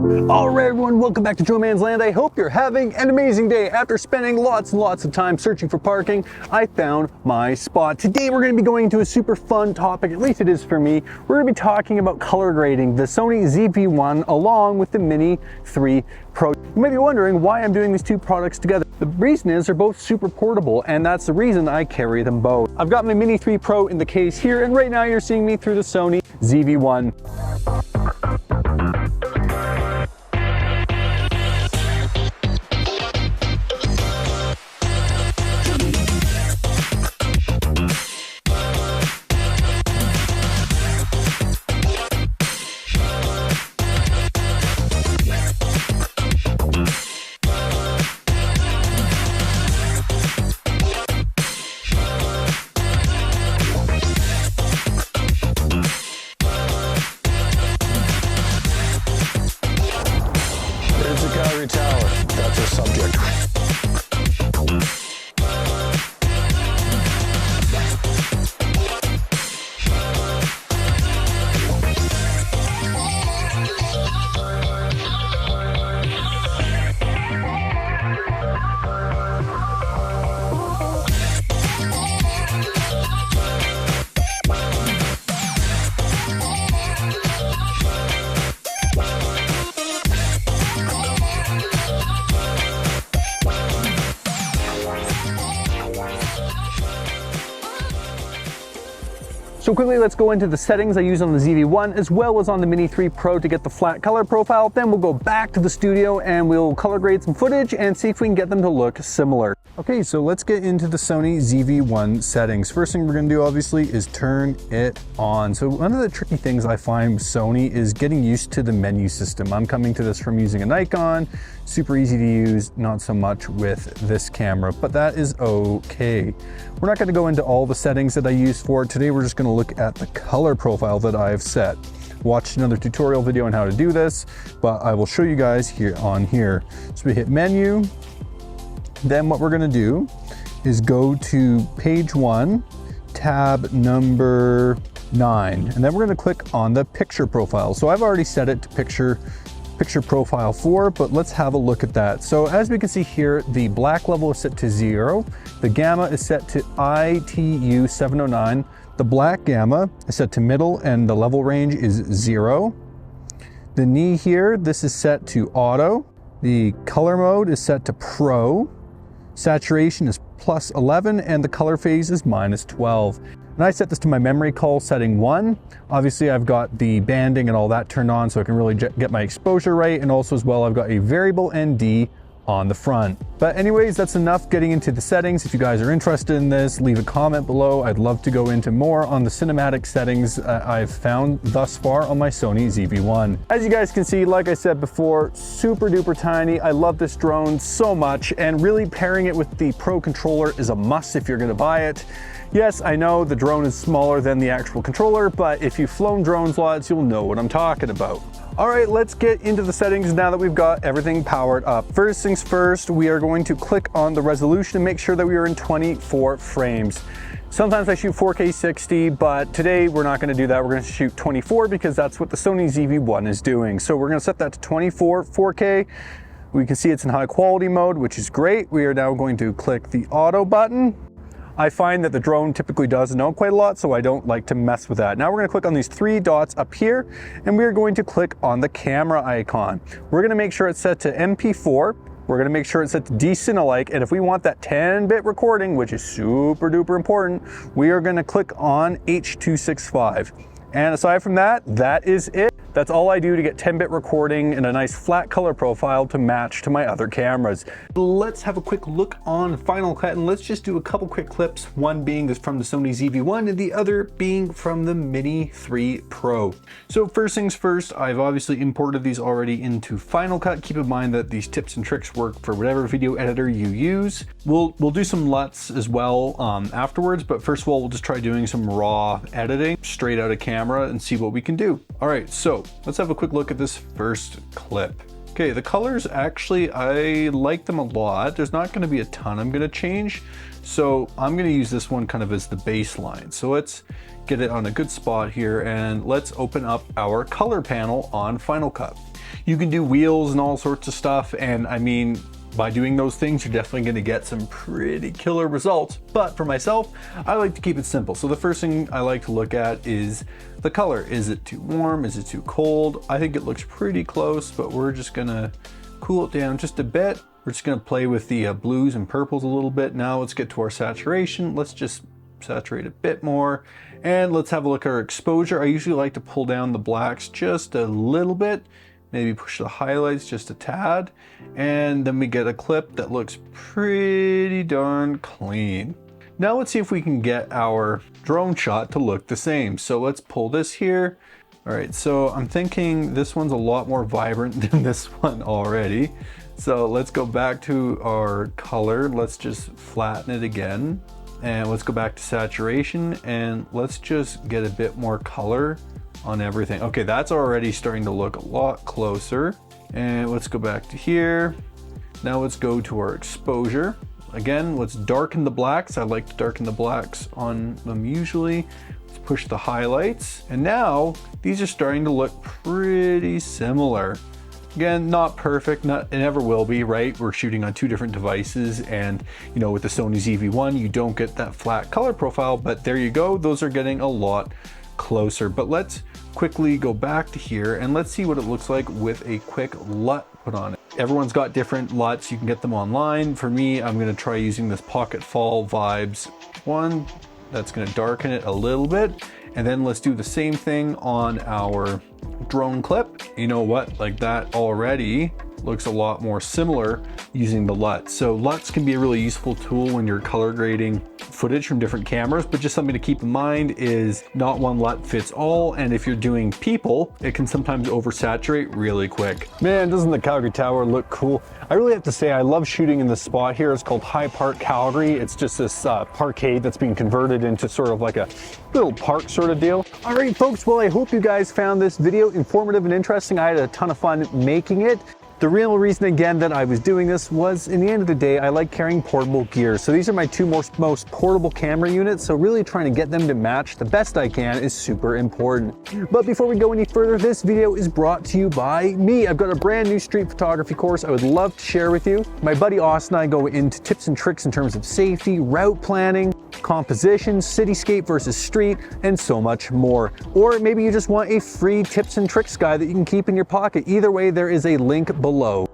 Alright everyone, welcome back to Joe Man's Land. I hope you're having an amazing day. After spending lots and lots of time searching for parking, I found my spot. Today we're going to be going to a super fun topic, at least it is for me. We're going to be talking about color grading the Sony ZV1 along with the Mini 3 Pro. You might be wondering why I'm doing these two products together. The reason is they're both super portable, and that's the reason I carry them both. I've got my Mini 3 Pro in the case here, and right now you're seeing me through the Sony ZV1. That's our subject. So quickly, let's go into the settings I use on the ZV1 as well as on the Mini 3 Pro to get the flat color profile. Then we'll go back to the studio and we'll color grade some footage and see if we can get them to look similar. Okay, so let's get into the Sony ZV1 settings. First thing we're gonna do obviously is turn it on. So one of the tricky things I find with Sony is getting used to the menu system. I'm coming to this from using a Nikon, super easy to use, not so much with this camera, but that is okay. We're not gonna go into all the settings that I use for it. Today we're just gonna look at the color profile that I've set. Watched another tutorial video on how to do this, but I will show you guys here on here. So we hit menu, then what we're gonna do is go to page 1, tab number 9, and then we're gonna click on the picture profile. So I've already set it to picture profile 4, but let's have a look at that. So as we can see here, the black level is set to 0, the gamma is set to ITU 709, the black gamma is set to middle, and the level range is 0. The knee here, this is set to auto, the color mode is set to pro, saturation is +11, and the color phase is -12. And I set this to my memory cull setting 1. Obviously I've got the banding and all that turned on so I can really get my exposure right, and also as well I've got a variable ND on the front. But anyways, that's enough getting into the settings. If you guys are interested in this, leave a comment below. I'd love to go into more on the cinematic settings I've found thus far on my Sony ZV1. As you guys can see, like I said before, super duper tiny. I love this drone so much, and really pairing it with the Pro controller is a must if you're gonna buy it. Yes, I know the drone is smaller than the actual controller, but if you've flown drones lots, you'll know what I'm talking about. All right, let's get into the settings now that we've got everything powered up. First things first, we are going to click on the resolution and make sure that we are in 24 frames. Sometimes I shoot 4K 60, but today we're not gonna do that. We're gonna shoot 24 because that's what the Sony ZV1 is doing. So we're gonna set that to 24 4K. We can see it's in high quality mode, which is great. We are now going to click the auto button. I find that the drone typically does know quite a lot, so I don't like to mess with that. Now we're gonna click on these 3 dots up here, and we're going to click on the camera icon. We're gonna make sure it's set to MP4. We're gonna make sure it's set to D-Cinelike, and if we want that 10-bit recording, which is super duper important, we are gonna click on H.265. And aside from that, that is it. That's all I do to get 10-bit recording and a nice flat color profile to match to my other cameras. Let's have a quick look on Final Cut, and let's just do a couple quick clips, one being from the Sony ZV1 and the other being from the Mini 3 Pro. So first things first, I've obviously imported these already into Final Cut. Keep in mind that these tips and tricks work for whatever video editor you use. We'll do some LUTs as well afterwards, but first of all, we'll just try doing some raw editing straight out of camera and see what we can do. All right, so let's have a quick look at this first clip. Okay, the colors actually, I like them a lot. There's not gonna be a ton I'm gonna change. So I'm gonna use this one kind of as the baseline. So let's get it on a good spot here and let's open up our color panel on Final Cut. You can do wheels and all sorts of stuff, and I mean, by doing those things, you're definitely going to get some pretty killer results. But for myself, I like to keep it simple. So the first thing I like to look at is the color. Is it too warm? Is it too cold? I think it looks pretty close, but we're just going to cool it down just a bit. We're just going to play with the blues and purples a little bit. Now let's get to our saturation. Let's just saturate a bit more, and let's have a look at our exposure. I usually like to pull down the blacks just a little bit, maybe push the highlights just a tad, and then we get a clip that looks pretty darn clean. Now let's see if we can get our drone shot to look the same. So let's pull this here. All right, so I'm thinking this one's a lot more vibrant than this one already. So let's go back to our color. Let's just flatten it again. And let's go back to saturation, and let's just get a bit more color on everything. Okay, that's already starting to look a lot closer. And let's go back to here. Now let's go to our exposure. Again, let's darken the blacks. I like to darken the blacks on them usually. Let's push the highlights. And now these are starting to look pretty similar. Again, not perfect, it never will be, right? We're shooting on two different devices, and you know, with the Sony ZV1, you don't get that flat color profile, but there you go, those are getting a lot closer. But let's quickly go back to here and let's see what it looks like with a quick LUT put on it. Everyone's got different LUTs, you can get them online. For me, I'm gonna try using this Pocket Fall Vibes one. That's gonna darken it a little bit. And then let's do the same thing on our drone clip. You know what, like that already looks a lot more similar using the LUT. So LUTs can be a really useful tool when you're color grading footage from different cameras, but just something to keep in mind is not one LUT fits all. And if you're doing people, it can sometimes oversaturate really quick. Man, doesn't the Calgary Tower look cool? I really have to say, I love shooting in this spot here. It's called High Park, Calgary. It's just this parkade that's being converted into sort of like a little park sort of deal. All right, folks, well, I hope you guys found this video informative and interesting. I had a ton of fun making it. The real reason, again, that I was doing this was, in the end of the day, I like carrying portable gear. So these are my two most portable camera units, so really trying to get them to match the best I can is super important. But before we go any further, this video is brought to you by me. I've got a brand new street photography course I would love to share with you. My buddy Austin and I go into tips and tricks in terms of safety, route planning, composition, cityscape versus street, and so much more. Or maybe you just want a free tips and tricks guide that you can keep in your pocket. Either way, there is a link below.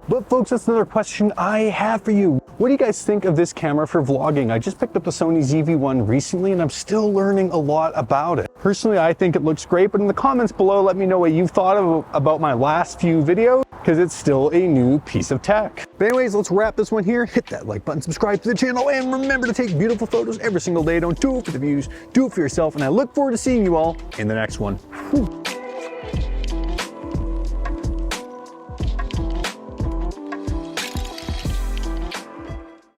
But folks, that's another question I have for you. What do you guys think of this camera for vlogging? I just picked up the Sony ZV1 recently and I'm still learning a lot about it. Personally, I think it looks great, but in the comments below, let me know what you've thought about my last few videos, because it's still a new piece of tech. But anyways, let's wrap this one here. Hit that like button, subscribe to the channel, and remember to take beautiful photos every single day. Don't do it for the views, do it for yourself, and I look forward to seeing you all in the next one. Whew.